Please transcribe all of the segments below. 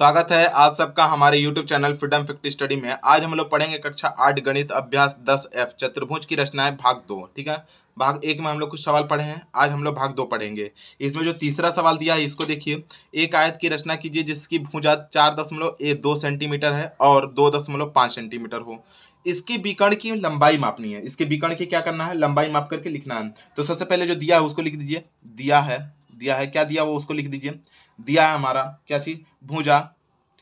स्वागत है आप सबका हमारे YouTube channel freedom fact study में। आज हम लोग पढ़ेंगे कक्षा 8 गणित अभ्यास 10F चतुर्भुज की रचनाएं भाग 2। ठीक है, भाग 1 में हम लोग कुछ सवाल पढ़े हैं, आज हम लोग भाग 2 पढ़ेंगे। इसमें जो तीसरा सवाल दिया है इसको देखिए। एक आयत की रचना कीजिए जिसकी भुजा 4.2 सेंटीमीटर है और 2.5 सेंटीमीटर हो। इसके विकर्ण की लंबाई मापनी है। इसके विकर्ण की क्या करना है, लंबाई माप करके लिखना है। तो सबसे पहले जो दिया है उसको लिख दीजिए। दिया है क्या दिया वो उसको लिख दीजिए। दिया है हमारा क्या चीज, भुजा।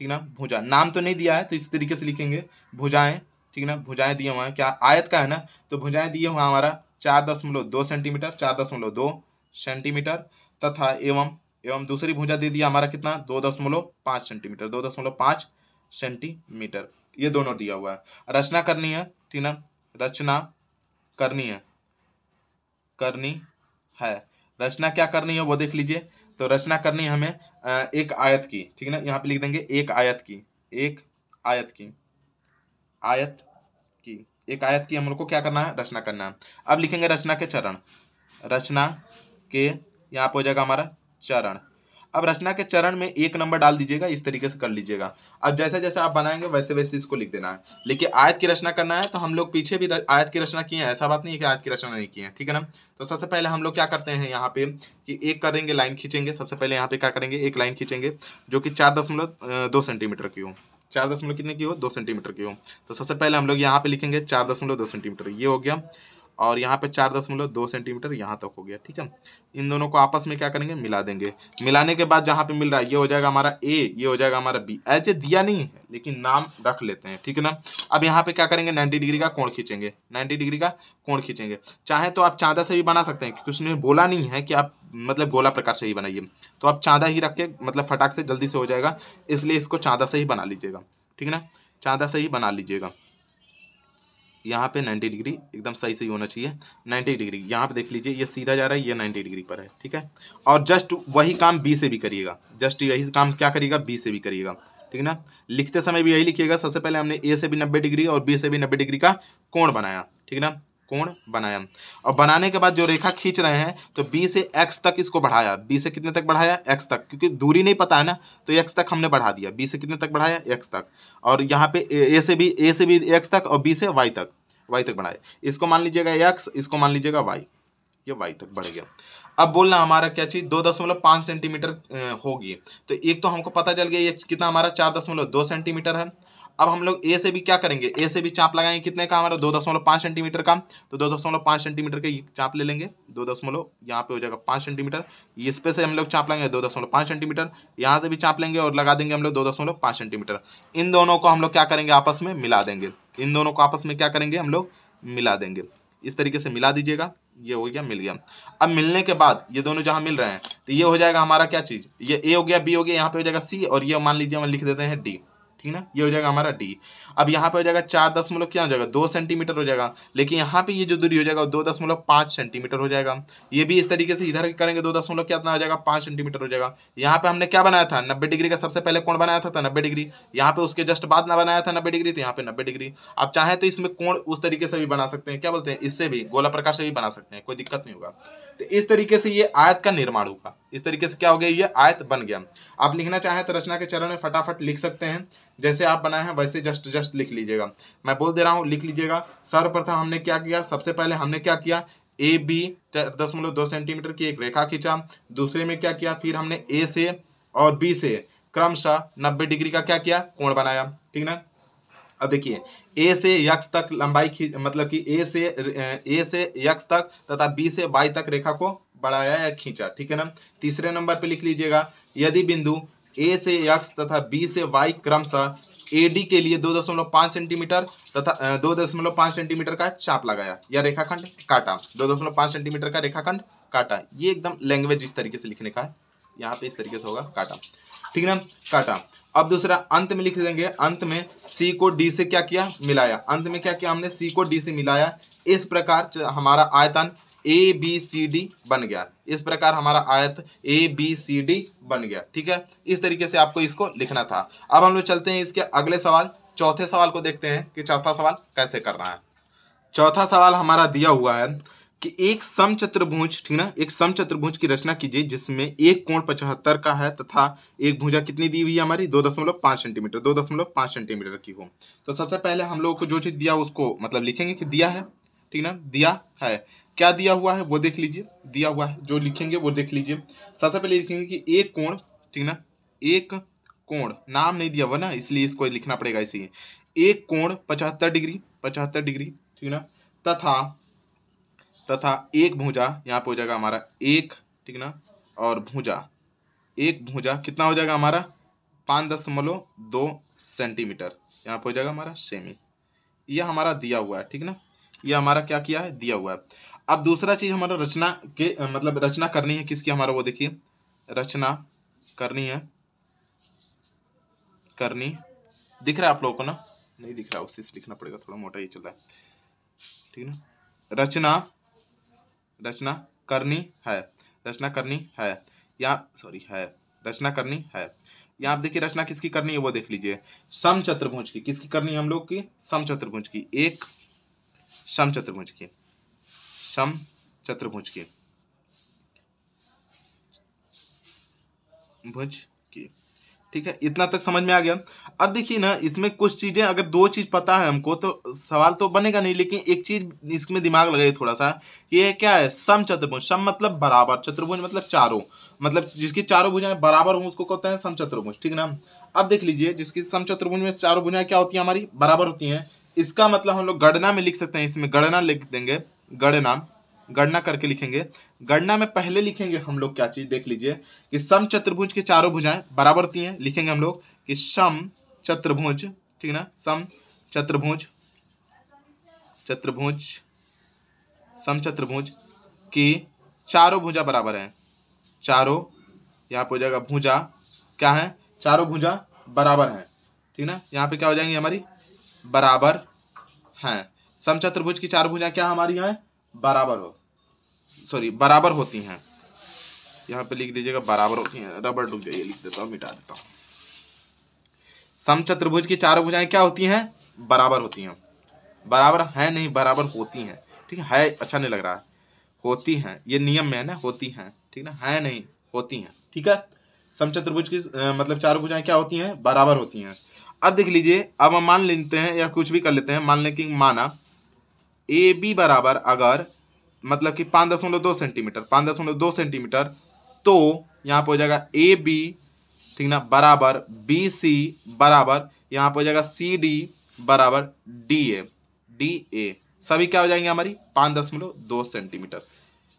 ठीक ना, भुजा नाम तो नहीं दिया है तो इस तरीके से लिखेंगे भुजाएं। ठीक ना, भुजाएं दिए हुए हैं, क्या आयत का है ना, तो भुजाएं दिए हुए हमारा 4.2 सेंटीमीटर 4.2 सेंटीमीटर तथा एवं दूसरी भुजा दे दिया हमारा कितना 2.5 सेंटीमीटर 2.5 सेंटीमीटर। ये दोनों दिया हुआ है। रचना करनी है, ठीक ना, रचना करनी है। रचना क्या करनी है वो देख लीजिए। तो रचना करनी है हमें एक आयत की। ठीक है ना, यहाँ पे लिख देंगे एक आयत की हम लोग को क्या करना है, रचना करना है। अब लिखेंगे रचना के चरण। रचना के यहाँ पे हो जाएगा हमारा चरण। अब रचना के चरण में 1 नंबर डाल दीजिएगा, इस तरीके से कर लीजिएगा। अब जैसे जैसे आप बनाएंगे वैसे वैसे इसको लिख देना है। लेकिन आयत की रचना करना है तो हम लोग पीछे भी आयत की रचना किए हैं, ऐसा बात नहीं है कि आयत की रचना नहीं की है। ठीक है ना, तो सबसे पहले हम लोग क्या करते हैं यहाँ पे कि एक करेंगे लाइन खींचेंगे। सबसे पहले यहाँ पे क्या करेंगे, एक लाइन खींचेंगे जो कि 4.2 सेंटीमीटर की हो। 4 दशमलव कितने की हो, 2 सेंटीमीटर की हो। तो सबसे पहले हम लोग यहाँ पे लिखेंगे 4.2 सेंटीमीटर, ये हो गया। और यहाँ पे 4.2 सेंटीमीटर यहाँ तक हो गया। ठीक है, इन दोनों को आपस में क्या करेंगे, मिला देंगे। मिलाने के बाद जहाँ पे मिल रहा है ये हो जाएगा हमारा ए, ये हो जाएगा हमारा बी। ऐसे दिया नहीं है लेकिन नाम रख लेते हैं। ठीक है ना, अब यहाँ पे क्या करेंगे 90 डिग्री का कोण खींचेंगे। 90 डिग्री का कोण खींचेंगे। चाहे तो आप चांदा से भी बना सकते हैं क्योंकि उसने बोला नहीं है कि आप मतलब गोला प्रकार से ही बनाइए, तो आप चांदा ही रख के मतलब फटाक से जल्दी से हो जाएगा, इसलिए इसको चांदा से ही बना लीजिएगा। ठीक है ना, चांदा से ही बना लीजिएगा। यहाँ पे 90 डिग्री एकदम सही सही होना चाहिए। 90 डिग्री यहाँ पे देख लीजिए, ये सीधा जा रहा है, ये 90 डिग्री पर है। ठीक है, और जस्ट वही काम बी से भी करिएगा। जस्ट यही काम क्या करिएगा, बी से भी करिएगा। ठीक है ना, लिखते समय भी यही लिखिएगा। सबसे पहले हमने ए से भी 90 डिग्री और बी से भी 90 डिग्री का कोण बनाया। ठीक है ना, कोण बनाया। और बनाने के बाद जो रेखा खींच रहे हैं तो बी से एक्स तक इसको बढ़ाया। बी से कितने तक बढ़ाया, एक्स तक, क्योंकि दूरी नहीं पता है ना तो एक्स तक हमने बढ़ा दिया। बी से कितने तक बढ़ाया, एक्स तक। और यहाँ पे ए से भी एक्स तक और बी से वाई तक बढ़ाए। इसको मान लीजिएगा एक्स, इसको मान लीजिएगा वाई, ये वाई तक बढ़ गया। अब बोलना हमारा क्या चीज 2.5 सेंटीमीटर होगी। तो एक तो हमको पता चल गया ये कितना हमारा 4.2 सेंटीमीटर है। अब हम लोग ए से भी क्या करेंगे, ए से भी चाप लगाएंगे कितने का हमारा 2.5 सेंटीमीटर का। तो 2.5 सेंटीमीटर का चाप ले लेंगे। 2 यहाँ पे हो जाएगा 5 सेंटीमीटर। इस पे से हम लोग चाप लेंगे 2.5 सेंटीमीटर। यहाँ से भी चाप लेंगे और लगा देंगे हम लोग 2.5 सेंटीमीटर। इन दोनों को हम लोग क्या करेंगे, आपस में मिला देंगे। इन दोनों को आपस में क्या करेंगे, हम लोग मिला देंगे। इस तरीके से मिला दीजिएगा। ये हो गया, मिल गया। अब मिलने के बाद ये दोनों जहां मिल रहे हैं तो ये हो जाएगा हमारा क्या चीज, ये ए हो गया, बी हो गया, यहाँ पे हो जाएगा सी, और ये मान लीजिए हम लिख देते हैं डी। ठीक ना, ये हो जाएगा हमारा डी। अब यहाँ पे हो जाएगा 4 क्या हो जाएगा 2 सेंटीमीटर हो जाएगा। लेकिन यहाँ पे ये जो दूरी हो जाएगा 2.5 सेंटीमीटर हो जाएगा। ये भी इस तरीके से इधर करेंगे 2 कितना हो जाएगा 5 सेंटीमीटर हो जाएगा। यहाँ पे हमने क्या बनाया था 90 डिग्री का सबसे पहले कोण बनाया था 90 डिग्री। यहाँ पे उसके जस्ट बाद ना बनाया था 90 डिग्री, तो यहाँ पे 90 डिग्री। आप चाहे तो इसमें कोण उस तरीके से भी बना सकते हैं, क्या बोलते हैं, इससे भी गोला प्रकार से भी बना सकते हैं, कोई दिक्कत नहीं होगा। तो इस तरीके से ये आयत का निर्माण होगा। इस तरीके से क्या हो गया, ये आयत बन गया। आप लिखना चाहें तो रचना के चरण में फटाफट लिख सकते हैं, जैसे आप बनाए हैं वैसे जस्ट लिख लीजिएगा। मैं बोल दे रहा हूं, लिख लीजिएगा। सर्वप्रथम हमने क्या किया, सबसे पहले हमने क्या किया, ए बी 4.2 सेंटीमीटर की एक रेखा खींचा। दूसरे में क्या किया, फिर हमने ए से और बी से क्रमशः 90 डिग्री का क्या किया, कोण बनाया। ठीक ना, अब देखिए ए से यक्स तक लंबाई मतलब कि ए से यक्स तक तथा बी से वाई तक रेखा को बढ़ाया या खींचा। ठीक है ना, तीसरे नंबर पे लिख लीजिएगा, यदि बिंदु ए से यक्स तथा बी से वाई क्रमशः एडी के लिए 2.5 सेंटीमीटर तथा 2.5 सेंटीमीटर का चाप लगाया या रेखाखंड काटा। 2.5 सेंटीमीटर का रेखाखंड काटा। ये एकदम लैंग्वेज इस तरीके से लिखने का है, यहाँ पे इस तरीके से होगा, काटा। ठीक है ना, काटा। अब दूसरा अंत में लिख देंगे, अंत में सी को डी से क्या किया, मिलाया। अंत में क्या किया हमने, सी को डी से मिलाया। इस प्रकार हमारा आयतन ए बी सी डी बन गया। इस प्रकार हमारा आयत ए बी सी डी बन गया। ठीक है, इस तरीके से आपको इसको लिखना था। अब हम लोग चलते हैं इसके अगले सवाल, चौथे सवाल को देखते हैं कि चौथा सवाल कैसे करना है। चौथा सवाल हमारा दिया हुआ है, कि एक समचतुर्भुज, ठीक ना, एक समचतुर्भुज की रचना कीजिए जिसमें एक कोण 75 का है तथा एक भुजा कितनी दी हुई है हमारी 2.5 सेंटीमीटर, 2.5 सेंटीमीटर की हो। तो सबसे पहले हम लोग को जो चीज दिया उसको मतलब लिखेंगे कि दिया है, ठीक ना, दिया है, क्या दिया हुआ है वो देख लीजिए, दिया हुआ है जो लिखेंगे वो देख लीजिए। सबसे पहले लिखेंगे कि एक कोण, ठीक ना, एक कोण, नाम नहीं दिया हुआ ना इसलिए इसको लिखना पड़ेगा इसी, एक कोण 75 डिग्री, 75 डिग्री, ठीक ना, तथा एक भुजा, यहाँ पे हो जाएगा हमारा एक, ठीक ना, और भुजा, एक भुजा कितना हो जाएगा हमारा 5.2 सेंटीमीटर, यहाँ पे हो जाएगा हमारा सेमी। यह हमारा दिया हुआ है, ठीक ना, यह हमारा क्या किया है, दिया हुआ है। अब दूसरा चीज हमारा रचना के मतलब रचना करनी है किसकी हमारा, वो देखिए रचना करनी है, करनी दिख रहा है आप लोगों को ना, नहीं दिख रहा उसी से लिखना पड़ेगा, थोड़ा मोटा ही चल रहा है, ठीक ना, रचना, रचना करनी है, रचना करनी है, यहाँ सॉरी है, रचना करनी है। यहाँ आप देखिए रचना किसकी करनी है वो देख लीजिए, समचतुर्भुज की, किसकी करनी है हम लोग की, समचतुर्भुज की, एक समचतुर्भुज की, समचतुर्भुज की, भुज की, ठीक है, इतना तक समझ में आ गया। अब देखिए ना इसमें कुछ चीजें, अगर दो चीज पता है हमको तो सवाल तो बनेगा नहीं, लेकिन एक चीज इसमें दिमाग लगाइए थोड़ा सा, ये क्या है, समचतुर्भुज, सम मतलब बराबर, चतुर्भुज मतलब चारों, मतलब जिसकी चारों भुजाएं बराबर हो उसको कहते हैं समचतुर्भुज, ठीक ना। अब देख लीजिए जिसकी समचतुर्भुज में चारों भुजाएं क्या होती है हमारी, बराबर होती हैं, इसका मतलब हम लोग गणना में लिख सकते हैं, इसमें गणना लिख देंगे, गणना, गणना करके लिखेंगे। गणना में पहले लिखेंगे हम लोग क्या चीज देख लीजिए कि सम चतुर्भुज की चारों भुजाएं बराबर होती हैं, लिखेंगे हम लोग कि सम चतुर्भुज, ठीक ना, सम चतुर्भुज, चतुर्भुज, सम चतुर्भुज की चारों भुजा बराबर हैं, चारों, यहाँ पे हो जाएगा भुजा क्या है, चारों भुजा बराबर हैं, ठीक ना, यहाँ पे क्या हो जाएंगी हमारी, बराबर हैं। सम चतुर्भुज की चारों भुजा क्या हमारी यहाँ बराबर हो, सॉरी बराबर होती हैं, यहाँ पे लिख दीजिएगा बराबर होती हैं, रबड़ डूब जाइए, लिख देता हूँ, मिटा देता हूँ। समचतुर्भुज की चारों भुजाएं क्या होती हैं, बराबर होती हैं, बराबर है नहीं बराबर होती हैं, ठीक है अच्छा नहीं लग रहा है, होती हैं, ये नियम में है ना, होती हैं, ठीक ना, है नहीं होती हैं, ठीक है। समचतुर्भुज की मतलब चारों भुजाएं क्या होती हैं, बराबर होती हैं। अब देख लीजिए, अब हम मान लेते हैं या कुछ भी कर लेते हैं, मान लें कि माना ए बी बराबर अगर मतलब कि 5.2 सेंटीमीटर, 5.2 सेंटीमीटर, तो यहाँ पे हो जाएगा ए बी, ठीक ना, बराबर बी सी बराबर यहाँ पे हो जाएगा सी डी बराबर डी ए, डी ए सभी क्या हो जाएंगे हमारी 5.2 सेंटीमीटर,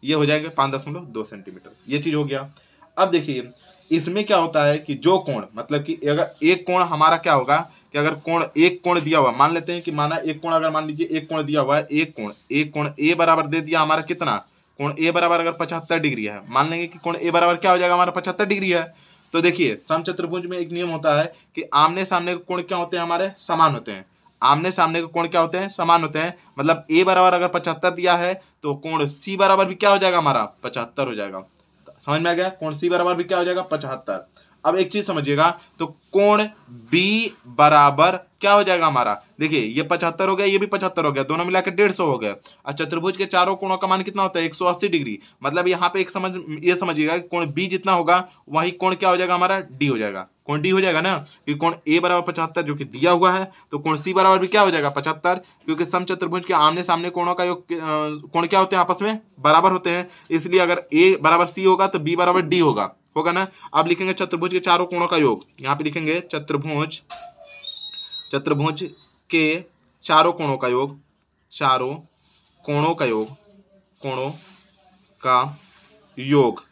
ये हो जाएगा 5.2 सेंटीमीटर, ये चीज हो गया। अब देखिए इसमें क्या होता है कि जो कोण मतलब कि अगर एक कोण हमारा क्या होगा कि अगर कोण, एक कोण दिया हुआ, मान लेते हैं कि माना एक कोण, अगर मान लीजिए एक कोण दिया हुआ है, एक कोण ए बराबर दे दिया हमारा कितना, कोण ए बराबर अगर 75 डिग्री है, मान लेंगे कि कोण ए बराबर क्या हो जाएगा हमारा 75 डिग्री है। तो देखिए समचतुर्भुज में एक नियम होता है कि आमने सामने के कोण क्या होते हैं हमारे, समान होते हैं, आमने सामने के कोण क्या होते हैं, समान होते हैं, मतलब ए बराबर अगर 75 दिया है तो कोण सी बराबर भी क्या हो जाएगा हमारा 75 हो जाएगा, समझ में आ गया, कोण सी बराबर भी क्या हो जाएगा 75। अब एक चीज समझिएगा, तो कोण बी बराबर क्या हो जाएगा हमारा, देखिए ये 75 हो गया, ये भी 75 हो गया, दोनों मिलाकर 150 हो गया। और चतुर्भुज के चारों कोणों का मान कितना होता है 180 डिग्री, मतलब यहाँ पे एक ये समझिएगा कि कोण बी जितना होगा वही कोण क्या हो जाएगा हमारा डी हो जाएगा, कोण डी हो जाएगा ना, क्योंकि कोण ए बराबर 75 जो कि दिया हुआ है, तो कोण सी बराबर भी क्या हो जाएगा 75, क्योंकि समचतुर्भुज के आमने सामने कोणों का योग कोण क्या होते हैं आपस में बराबर होते हैं, इसलिए अगर ए बराबर सी होगा तो बी बराबर डी होगा ना। अब लिखेंगे चतुर्भुज के चारों कोणों का योग, यहाँ पे लिखेंगे चतुर्भुज, चतुर्भुज के चारों कोणों का योग, चारों कोणों का योग, कोणों का योग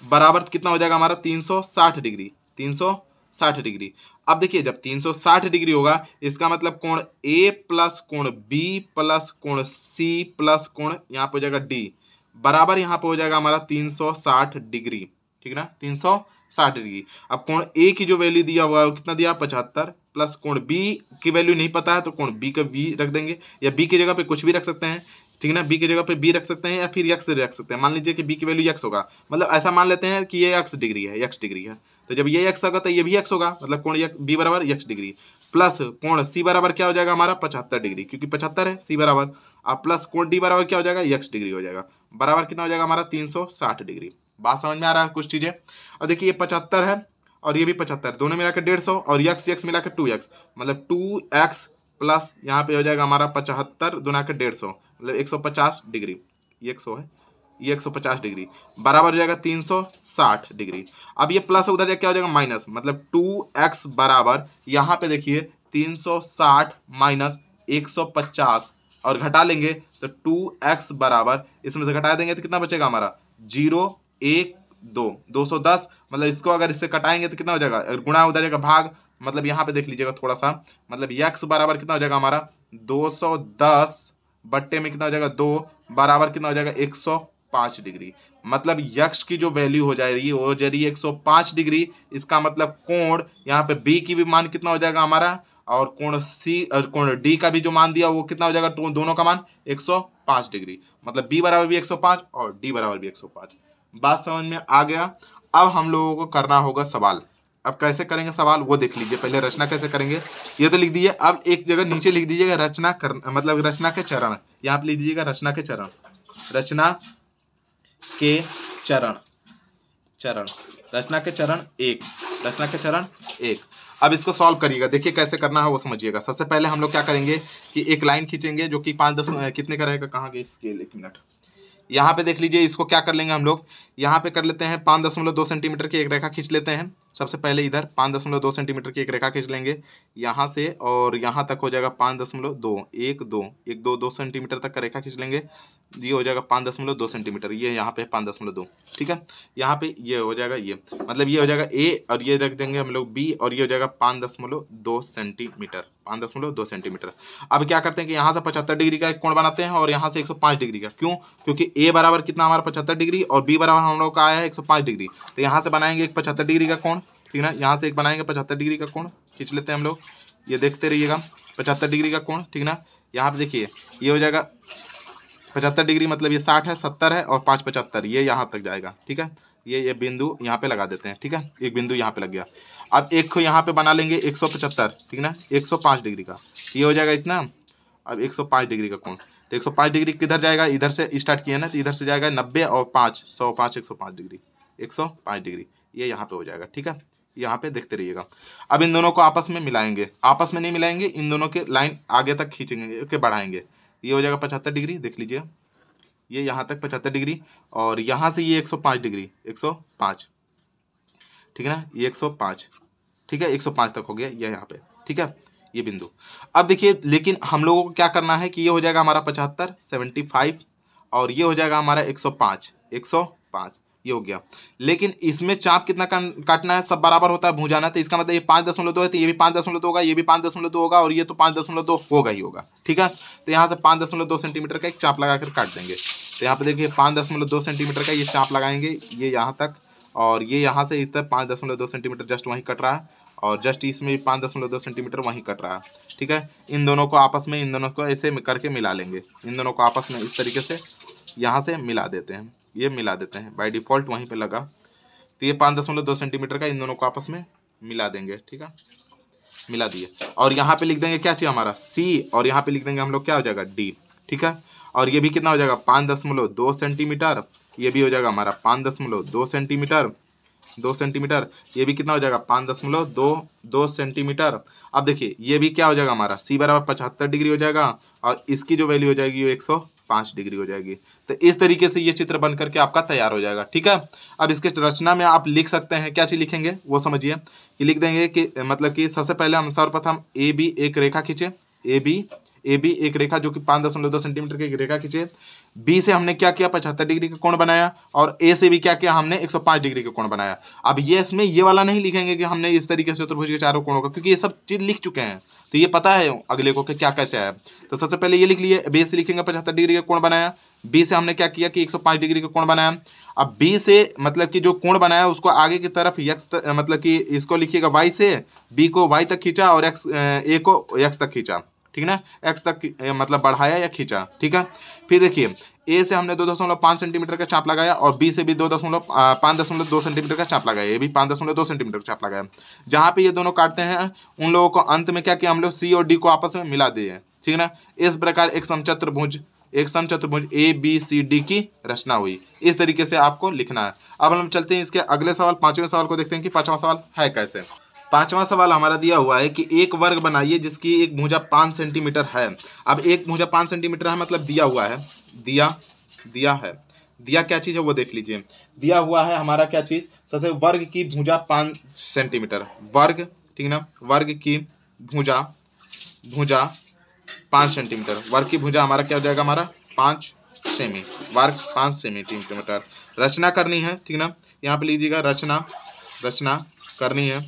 बराबर कितना हो जाएगा हमारा 360 डिग्री, 360 डिग्री। अब देखिए जब 360 डिग्री होगा इसका मतलब कोण ए प्लस कोण बी प्लस कोण सी प्लस कोण यहाँ पे हो जाएगा डी बराबर यहाँ पे हो जाएगा हमारा 360 डिग्री, ठीक ना, 360 डिग्री। अब कोण ए की जो वैल्यू दिया हुआ है कितना दिया 75 प्लस कोण बी की वैल्यू नहीं पता है तो कोण बी का बी रख देंगे, या बी की जगह पे कुछ भी रख सकते हैं, ठीक है ना, बी की जगह पे बी रख सकते हैं या फिर यक्स रख सकते हैं। मान लीजिए कि बी की वैल्यू यक्स होगा, मतलब ऐसा मान लेते हैं कि ये यक्स डिग्री है, यक्स डिग्री है, तो जब ये यक्स होगा तो ये भी यक्स होगा, मतलब कोण बी बराबर यक्स डिग्री। प्लस कोण सी बराबर क्या हो जाएगा हमारा 75 डिग्री, क्योंकि 75 है सी बराबर, अब प्लस कोण डी बराबर क्या हो जाएगा x डिग्री हो जाएगा, बराबर कितना हो जाएगा हमारा 360 डिग्री। बात समझ में आ रहा है कुछ चीजें। और देखिए ये 75 है और ये भी 75, दोनों मिलाकर 150 और x मिलाकर 2x, मतलब 2x प्लस यहाँ पे हो जाएगा हमारा 75 दुना के 150, मतलब 150 डिग्री, ये 100 है, ये 150 डिग्री बराबर हो जाएगा 360 डिग्री। अब ये प्लस उधर जाके क्या हो जाएगा माइनस, मतलब 2x बराबर यहाँ पे देखिए 360 माइनस 150 और घटा लेंगे तो 2x बराबर, इसमें से घटा देंगे तो कितना बचेगा हमारा 0 1 2 210, मतलब इसको अगर इससे कटाएंगे तो कितना हो जाएगा, गुणा उधर जाएगा भाग, मतलब यहाँ पे देख लीजिएगा थोड़ा सा, मतलब x बराबर कितना हो जाएगा हमारा 210 बट्टे में कितना हो जाएगा 2 बराबर कितना हो जाएगा 105 डिग्री, मतलब यक्स की जो वैल्यू हो जाएगी वो हो जाएगी 105 डिग्री। इसका मतलब कोण यहाँ पे बी की भी मान कितना हो जाएगा हमारा, और कोण सी और कोण डी का भी जो मान दिया वो कितना हो जाएगा, दोनों का मान 105 डिग्री, मतलब बी बराबर भी 105 और डी बराबर भी 105। बात समझ में आ गया। अब हम लोगों को करना होगा सवाल। अब कैसे करेंगे सवाल वो देख लीजिए, पहले रचना कैसे करेंगे ये तो लिख दीजिए। अब एक जगह नीचे लिख दीजिएगा रचना कर, मतलब रचना के चरण, यहाँ पे लिख दीजिएगा रचना के चरण, रचना के चरण, चरण रचना के चरण 1, रचना के चरण 1। अब इसको सॉल्व करिएगा, देखिए कैसे करना है वो समझिएगा। सबसे पहले हम लोग क्या करेंगे कि एक लाइन खींचेंगे जो कि 5-10 कितने का रहेगा, कहाँ गए स्केल, एक मिनट, यहाँ पे देख लीजिए। इसको क्या कर लेंगे हम लोग, यहाँ पे कर लेते हैं 5.2 सेंटीमीटर की एक रेखा खींच लेते हैं। सबसे पहले इधर 5.2 सेंटीमीटर की एक रेखा खींच लेंगे यहाँ से, और यहाँ तक हो जाएगा 5.2 1 2 1 2 2 सेंटीमीटर तक का रेखा खींच लेंगे, ये हो जाएगा 5.2 सेंटीमीटर, ये यहाँ पे 5.2, ठीक है। यहाँ पे ये हो जाएगा, ये मतलब ये हो जाएगा ए, और ये रख देंगे हम लोग बी, और ये हो जाएगा 5.2 सेंटीमीटर, 5.2 सेंटीमीटर। अब क्या करते हैं कि यहाँ से 75 डिग्री का एक कोण बनाते हैं और यहाँ से 105 डिग्री का, क्यों, क्योंकि ए बराबर कितना हमारा 75 डिग्री और बी बराबर हम लोग का आया है 105 डिग्री, तो यहाँ से बनाएंगे एक 75 डिग्री का कोण, ठीक है ना, यहाँ से एक बनाएंगे 75 डिग्री का कोण खींच लेते हैं हम लोग, ये देखते रहिएगा 75 डिग्री का कोण, ठीक ना। यहाँ पे देखिए ये हो जाएगा 75 डिग्री, मतलब ये 60 है, 70 है और 5 75, ये यहाँ तक जाएगा, ठीक है। ये बिंदु यहाँ पे लगा देते हैं, ठीक है, एक बिंदु यहाँ पे लग गया। अब एक को यहाँ पे बना लेंगे 175, ठीक ना, 105 डिग्री का, ये हो जाएगा इतना। अब 105 डिग्री का कोण, तो 105 डिग्री किधर जाएगा, इधर से स्टार्ट किया ना, तो इधर से जाएगा 90 और 5 105 105 डिग्री, 105 डिग्री, ये यहाँ पे हो जाएगा, ठीक है। यहाँ पे देखते रहिएगा। अब इन दोनों को आपस में मिलाएंगे, आपस में नहीं मिलाएंगे, इन दोनों के लाइन आगे तक खींचेंगे, ओके, बढ़ाएंगे, ये हो जाएगा 75 डिग्री, देख लीजिए ये यहाँ तक 75 डिग्री, और यहाँ से ये 105 डिग्री, 105, ठीक है ना, ये 105, ठीक है, 105 तक हो गया ये यहाँ पे, ठीक है, ये बिंदु। अब देखिए, लेकिन हम लोगों को क्या करना है कि ये हो जाएगा हमारा 75 75 और ये हो जाएगा हमारा 105 105, ये हो गया। लेकिन इसमें चाप कितना काटना है, सब बराबर होता है भुजाना, तो इसका मतलब ये 5.2 है, तो ये भी 5.2 होगा, ये भी 5.2 होगा, और ये तो 5.2 होगा ही होगा, ठीक है। तो यहाँ से 5.2 सेंटीमीटर का एक चाप लगा कर काट देंगे। तो यहाँ पे देखिए 5.2 सेंटीमीटर का ये चाप लगाएंगे, ये यहाँ तक, और ये यहाँ से इतना 5.2 सेंटीमीटर जस्ट वहीं कट रहा है, और जस्ट इसमें 5.2 सेंटीमीटर वहीं कट रहा है, ठीक है। इन दोनों को आपस में, इन दोनों को ऐसे करके मिला लेंगे, इन दोनों को आपस में इस तरीके से यहाँ से मिला देते हैं, ये मिला देते हैं, बाय डिफॉल्ट वहीं पे लगा। तो ये 5.2 सेंटीमीटर का इन दोनों को आपस में मिला देंगे, ठीक है, मिला दिए। और यहाँ पे लिख देंगे क्या चाहिए हमारा सी, और यहाँ पे लिख देंगे हम लोग क्या हो जाएगा डी, ठीक है। और ये भी कितना हो जाएगा 5.2 सेंटीमीटर, ये भी हो जाएगा हमारा 5.2 सेंटीमीटर, 2 सेंटीमीटर, ये भी कितना हो जाएगा 5.2 सेंटीमीटर। अब देखिए ये भी क्या हो जाएगा हमारा सी बराबर 75 डिग्री हो जाएगा, और इसकी जो वैल्यू हो जाएगी वो 105 डिग्री हो जाएगी। तो इस तरीके से ये चित्र बन करके आपका तैयार हो जाएगा, ठीक है। अब इसके रचना में आप लिख सकते हैं, क्या चीज लिखेंगे वो समझिए, कि लिख देंगे कि मतलब कि सबसे पहले हम सर्वप्रथम ए बी एक रेखा खींचे, ए बी एक रेखा जो कि 5.2 सेंटीमीटर की एक रेखा खींचे। बी से हमने क्या किया 75 डिग्री का कोण बनाया, और ए से भी क्या किया हमने 105 डिग्री का कोण बनाया। अब ये इसमें ये वाला नहीं लिखेंगे कि हमने इस तरीके से चतुर्भुज के चारों कोणों का, क्योंकि ये सब चीज लिख चुके हैं, तो ये पता है अगले को कि क्या कैसे आया। तो सबसे पहले ये लिख लिए, बी से लिखेंगे 75 डिग्री का कोण बनाया, बी से हमने क्या किया कि 105 डिग्री का कोण बनाया। अब बी से मतलब कि जो कोण बनाया उसको आगे की तरफ एक्स मतलब कि इसको लिखिएगा वाई से, बी को वाई तक खींचा और एक्स ए को एक्स तक खींचा, ठीक ना, एक्स तक मतलब बढ़ाया या खींचा, ठीक है। फिर देखिए ए से हमने 2.5 सेंटीमीटर का चाप लगाया और बी से भी 5.2 सेंटीमीटर का चाप लगाया, ये भी 5.2 सेंटीमीटर का चाप लगाया। जहाँ पे ये दोनों काटते हैं उन लोगों को अंत में क्या किया हम लोग, सी और डी को आपस में मिला दिए, ठीक है ना। इस प्रकार एक समचतुर्भुज ए बी सी डी की रचना हुई। इस तरीके से आपको लिखना है। अब हम चलते हैं इसके अगले सवाल, पांचवें सवाल को देखते हैं कि पांचवा सवाल है कैसे। पांचवा सवाल हमारा दिया हुआ है कि एक वर्ग बनाइए जिसकी एक भुजा 5 सेंटीमीटर है। अब एक भुजा 5 सेंटीमीटर है मतलब दिया हुआ है, दिया क्या चीज है वो देख लीजिए। दिया हुआ है हमारा क्या चीज, सबसे वर्ग की भुजा 5 सेंटीमीटर, वर्ग, ठीक ना, वर्ग की भुजा 5 सेंटीमीटर, वर्ग की भुजा हमारा क्या हो जाएगा, हमारा 5 सेमी, वर्ग 5 सेंटीमीटर। रचना करनी है, ठीक ना, यहाँ पे लीजिएगा रचना करनी है,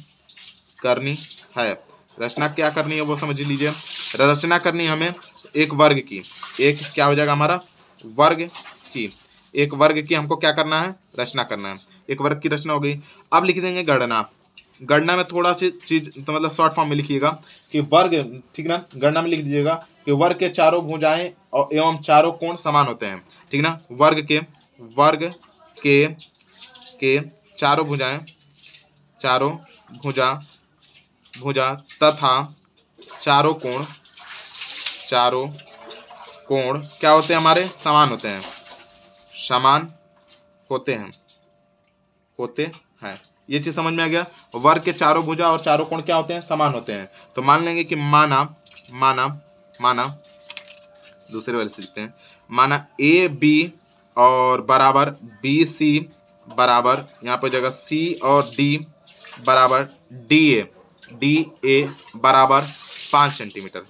रचना क्या करनी है वो समझ लीजिए। रचना करनी है हमें एक वर्ग की, एक क्या हो जाएगा हमारा वर्ग की, एक वर्ग की हमको क्या करना है, रचना करना है। एक वर्ग की रचना हो गई। अब लिख देंगे गणना में थोड़ा सी चीज तो मतलब शॉर्ट फॉर्म में लिखिएगा कि वर्ग, ठीक ना, गणना में लिख दीजिएगा कि वर्ग के चारों भुजाएं और एवं चारों कोण समान होते हैं, ठीक ना। वर्ग के चारों भुजा तथा चारों कोण क्या होते हैं, हमारे समान होते हैं, ये चीज समझ में आ गया। वर्ग के चारों भुजा और चारों कोण क्या होते हैं, समान होते हैं। तो मान लेंगे कि माना दूसरे वाले से लिखते हैं, माना ए बी और बराबर बी सी बराबर, यहाँ पर जगह सी और डी बराबर डी ए बराबर 5 सेंटीमीटर,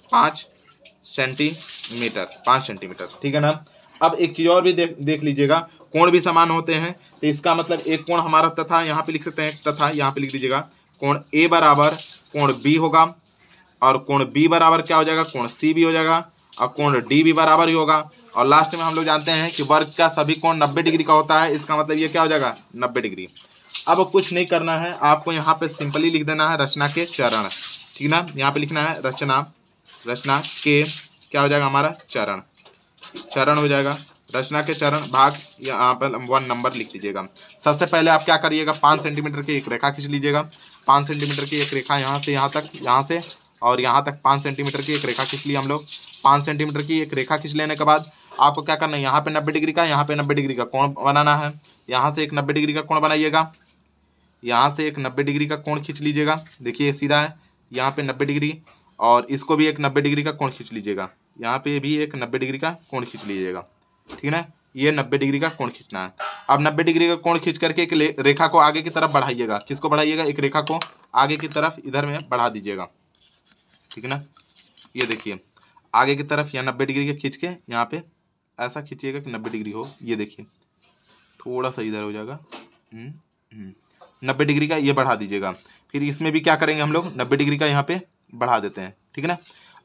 ठीक है ना। अब एक चीज और भी देख लीजिएगा, कोण भी समान होते हैं, तो इसका मतलब एक कोण हमारा तथा, यहाँ पे लिख सकते हैं तथा, यहाँ पे लिख दीजिएगा कोण ए बराबर कोण बी होगा, और कोण बी बराबर क्या हो जाएगा, कोण सी भी हो जाएगा, और कोण डी भी बराबर ही होगा। और लास्ट में हम लोग जानते हैं कि वर्ग का सभी कोण 90 डिग्री का होता है, इसका मतलब ये क्या हो जाएगा 90 डिग्री। अब कुछ नहीं करना है आपको, यहाँ पे सिंपली लिख देना है रचना के चरण, ठीक ना। यहाँ पे लिखना है रचना के क्या हो जाएगा हमारा चरण हो जाएगा, रचना के चरण भाग, यहाँ पर 1 नंबर लिख दीजिएगा। सबसे पहले आप क्या करिएगा, 5 सेंटीमीटर की एक रेखा खींच लीजिएगा, 5 सेंटीमीटर की एक रेखा यहाँ से यहाँ तक, यहाँ से और यहाँ तक 5 सेंटीमीटर की एक रेखा खींच ली हम लोग। 5 सेंटीमीटर की एक रेखा खींच लेने के बाद आपको क्या करना है, यहाँ पे 90 डिग्री का, यहाँ पे 90 डिग्री का कोण बनाना है। यहाँ से एक 90 डिग्री का कोण बनाइएगा, यहाँ से एक 90 डिग्री का कोण खींच लीजिएगा, देखिए सीधा है, यहाँ पे 90 डिग्री, और इसको भी एक 90 डिग्री का कोण खींच लीजिएगा, यहाँ पे भी एक 90 डिग्री का कोण खींच लीजिएगा, ठीक है ना। ये 90 डिग्री का कोण खींचना है। अब 90 डिग्री का कोण खींच करके एक रेखा को आगे की तरफ बढ़ाइएगा। किसको बढ़ाइएगा, एक रेखा को आगे की तरफ इधर में बढ़ा दीजिएगा, ठीक है ना। ये देखिए आगे की तरफ यहाँ 90 डिग्री का खींच के यहाँ पे ऐसा खींचिएगा कि 90 डिग्री हो। ये देखिए थोड़ा सा इधर हो जाएगा, 90 डिग्री का ये बढ़ा दीजिएगा। फिर इसमें भी क्या करेंगे हम लोग, 90 डिग्री का यहाँ पे बढ़ा देते हैं, ठीक है ना।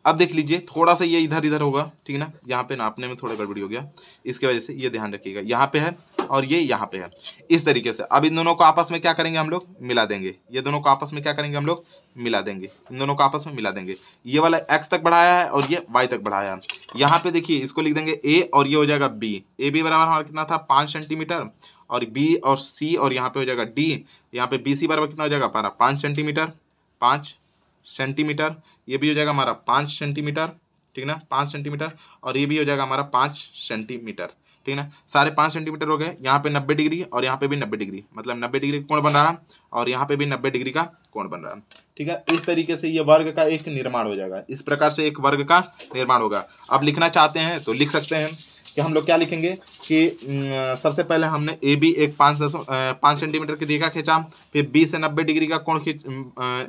अब देख लीजिए थोड़ा सा ये इधर होगा, ठीक है ना, यहाँ पे नापने में थोड़ा गड़बड़ी हो गया, इसके वजह से ये ध्यान रखिएगा, यहाँ पे है और ये यहाँ पे है, इस तरीके से। अब इन दोनों को आपस में क्या करेंगे हम लोग, मिला देंगे। ये दोनों को आपस में क्या करेंगे हम लोग, मिला देंगे, इन दोनों को आपस में मिला देंगे। ये वाला x तक बढ़ाया है और ये y तक बढ़ाया है। यहाँ पे देखिए इसको लिख देंगे a और ये हो जाएगा b। ए बी बराबर हमारा कितना था 5 सेंटीमीटर, और b और c और यहाँ पे हो जाएगा d, यहाँ पे bc बराबर कितना हो जाएगा हमारा 5 सेंटीमीटर, ये भी हो जाएगा हमारा 5 सेंटीमीटर, ठीक है ना, 5 सेंटीमीटर, और ये भी हो जाएगा हमारा 5 सेंटीमीटर, ठीक है ना। सारे 5 सेंटीमीटर हो गए। यहाँ पे 90 डिग्री और यहाँ पे भी 90 डिग्री, मतलब 90 डिग्री कोण बन रहा है, और यहाँ पे भी 90 डिग्री का कोण बन रहा है, ठीक है। इस तरीके से ये वर्ग का एक निर्माण हो जाएगा। इस प्रकार से एक वर्ग का निर्माण होगा। अब लिखना चाहते हैं तो लिख सकते हैं कि हम लोग क्या लिखेंगे कि सबसे पहले हमने ए बी एक 5 सेंटीमीटर की रेखा खींचा, फिर बी से 90 डिग्री का कोण खींच,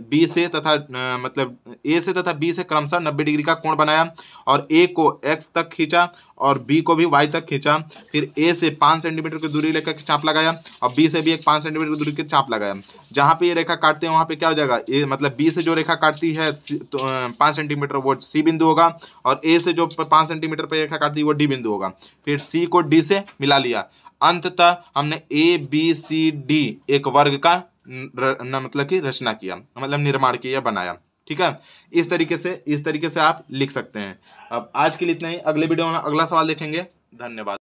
बी से तथा मतलब ए से तथा बी से क्रमशः 90 डिग्री का कोण बनाया, और ए को एक्स तक खींचा और बी को भी वाई तक खींचा। फिर ए से 5 सेंटीमीटर की दूरी लेकर चाप लगाया और बी से भी एक 5 सेंटीमीटर की दूरी की चाप लगाया। जहाँ पे ये रेखा काटते हैं वहाँ पे क्या हो जाएगा, ए मतलब बी से जो रेखा काटती है 5 सेंटीमीटर वो सी बिंदु होगा, और ए से जो 5 सेंटीमीटर पर रेखा काटती है वो डी बिंदु होगा। फिर सी को डी से मिला लिया। अंततः हमने ए बी सी डी एक वर्ग का मतलब कि रचना किया, मतलब निर्माण किया, बनाया, ठीक है। इस तरीके से आप लिख सकते हैं। अब आज के लिए इतना ही। अगले वीडियो में अगला सवाल देखेंगे। धन्यवाद।